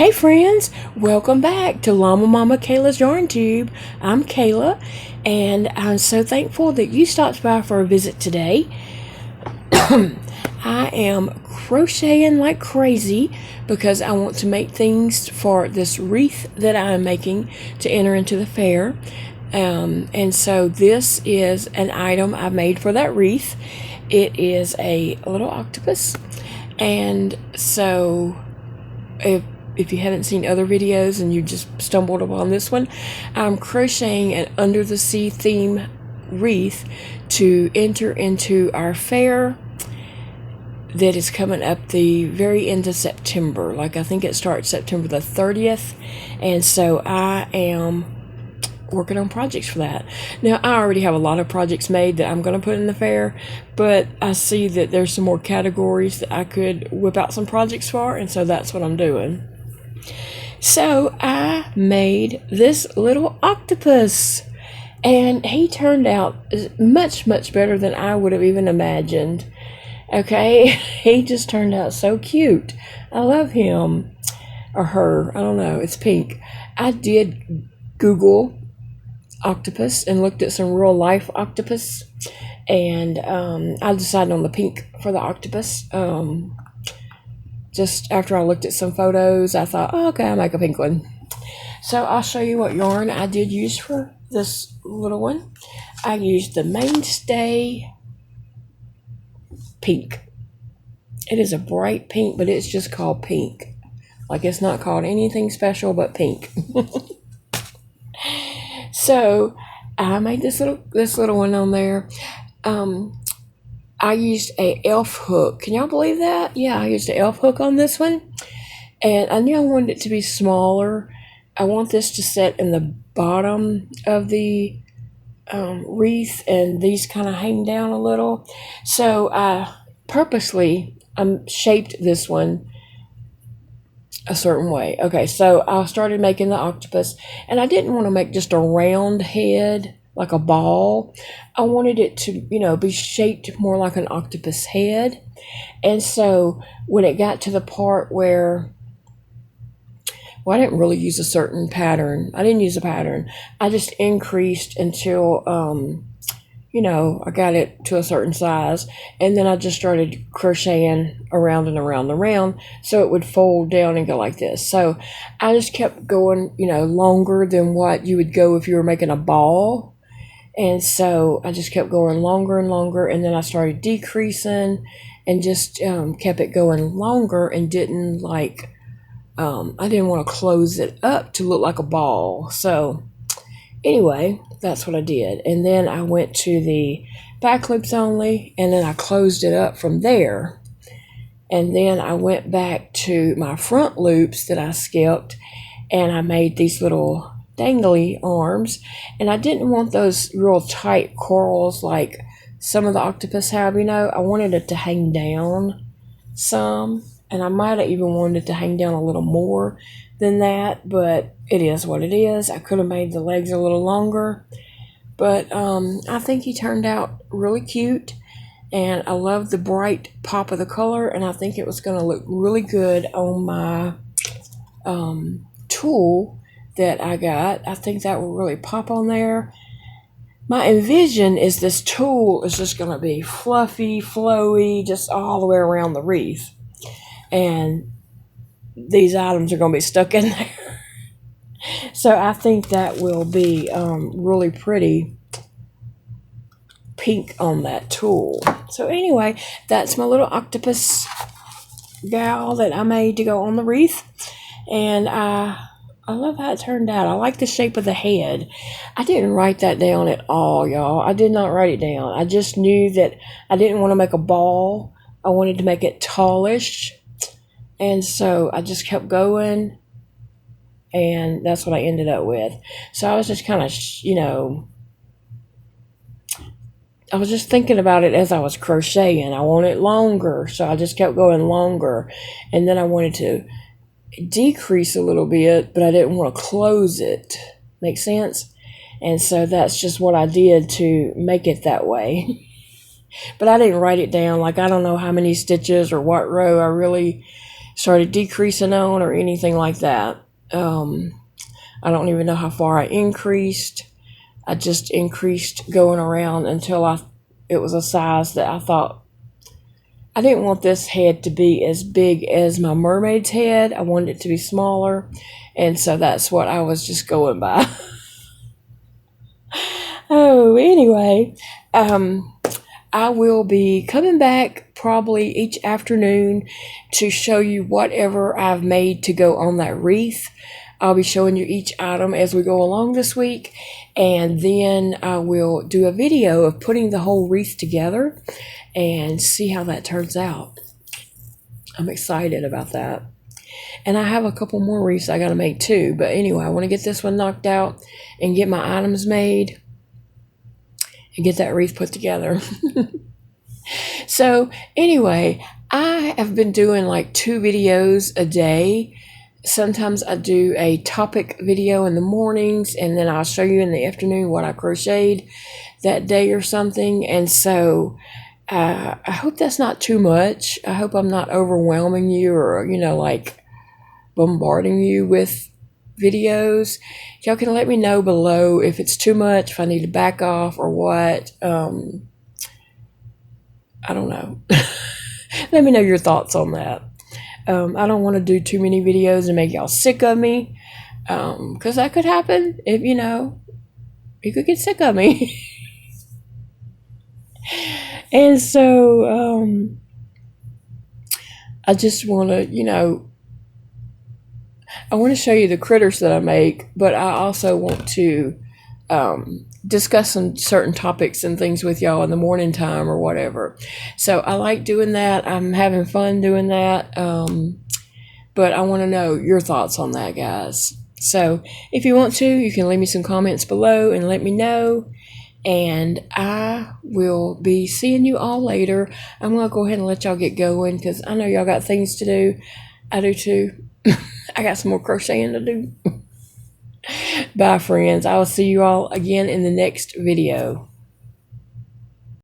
Hey friends, welcome back to Llamamakayla's Yarn Tube. I'm Kayla, and I'm so thankful that you stopped by for a visit today. I am crocheting like crazy because I want to make things for this wreath that I'm making to enter into the fair. And so this is an item I made for that wreath. It is a little octopus, and so if you haven't seen other videos and you just stumbled upon this one, I'm crocheting an under the sea theme wreath to enter into our fair that is coming up the very end of September. Like, I think it starts September the 30th, and so I am working on projects for that. Now, I already have a lot of projects made that I'm going to put in the fair, but I see that there's some more categories that I could whip out some projects for, and so that's what I'm doing. So I made this little octopus, and he turned out much better than I would have even imagined. Okay, he just turned out so cute. I love him, or her, I don't know, it's pink. I did Google octopus and looked at some real life octopus, and I decided on the pink for the octopus. Just after I looked at some photos, I thought, oh, okay, I'll make a pink one. So I'll show you what yarn I did use for this little one. I used the Mainstay pink. It is a bright pink, but it's just called pink. Like, it's not called anything special but pink. So I made this little one on there. I used a elf hook. Can y'all believe that? Yeah, I used an elf hook on this one. And I knew I wanted it to be smaller. I want this to set in the bottom of the wreath, and these kind of hang down a little. So I purposely shaped this one a certain way. Okay, so I started making the octopus, and I didn't want to make just a round head like a ball. I wanted it to, be shaped more like an octopus head. And so when it got to the part where, I didn't really use a certain pattern. I didn't use a pattern. I just increased until, I got it to a certain size. And then I just started crocheting around and around and around so it would fold down and go like this. So I just kept going, longer than what you would go if you were making a ball. And so I just kept going longer and longer, and then I started decreasing and just kept it going longer, and didn't I didn't want to close it up to look like a ball. So anyway, that's what I did. And then I went to the back loops only, and then I closed it up from there. And then I went back to my front loops that I skipped, and I made these little dangly arms, and I didn't want those real tight corals like some of the octopus have. I wanted it to hang down some, and I might have even wanted it to hang down a little more than that, but it is what it is. I could have made the legs a little longer, but I think he turned out really cute, and I love the bright pop of the color, and I think it was going to look really good on my tulle that I got. I think that will really pop on there. My envision is this tulle is just going to be fluffy, flowy, just all the way around the wreath. And these items are going to be stuck in there. So I think that will be really pretty pink on that tulle. So anyway, that's my little octopus gal that I made to go on the wreath. And I love how it turned out. I like the shape of the head. I didn't write that down at all, y'all. I did not write it down. I just knew that I didn't want to make a ball. I wanted to make it tallish. And so I just kept going, and that's what I ended up with. So I was just kind of, I was just thinking about it as I was crocheting. I want it longer, so I just kept going longer. And then I wanted to decrease a little bit, but I didn't want to close it. Make sense? And so that's just what I did to make it that way. But I didn't write it down. Like, I don't know how many stitches or what row I really started decreasing on or anything like that. I don't even know how far I increased. I just increased going around until it was a size that I thought I didn't want this head to be as big as my mermaid's head. I wanted it to be smaller, and so that's what I was just going by. Oh, anyway, I will be coming back probably each afternoon to show you whatever I've made to go on that wreath. I'll be showing you each item as we go along this week, and then I will do a video of putting the whole wreath together and see how that turns out. I'm excited about that. And I have a couple more wreaths I gotta make too, but anyway, I want to get this one knocked out and get my items made and get that wreath put together. So anyway, I have been doing like 2 videos a day. Sometimes I do a topic video in the mornings, and then I'll show you in the afternoon what I crocheted that day or something. And so I hope that's not too much. I hope I'm not overwhelming you or, like bombarding you with videos. Y'all can let me know below if it's too much, if I need to back off or what. I don't know. Let me know your thoughts on that. I don't want to do too many videos and make y'all sick of me, because that could happen if, you could get sick of me. And so I just want to, I want to show you the critters that I make, but I also want to discuss some certain topics and things with y'all in the morning time or whatever. So I like doing that. I'm having fun doing that. But I want to know your thoughts on that, guys. So if you want to, you can leave me some comments below and let me know. And I will be seeing you all later. I'm going to go ahead and let y'all get going because I know y'all got things to do. I do too. I got some more crocheting to do. Bye, friends. I will see you all again in the next video.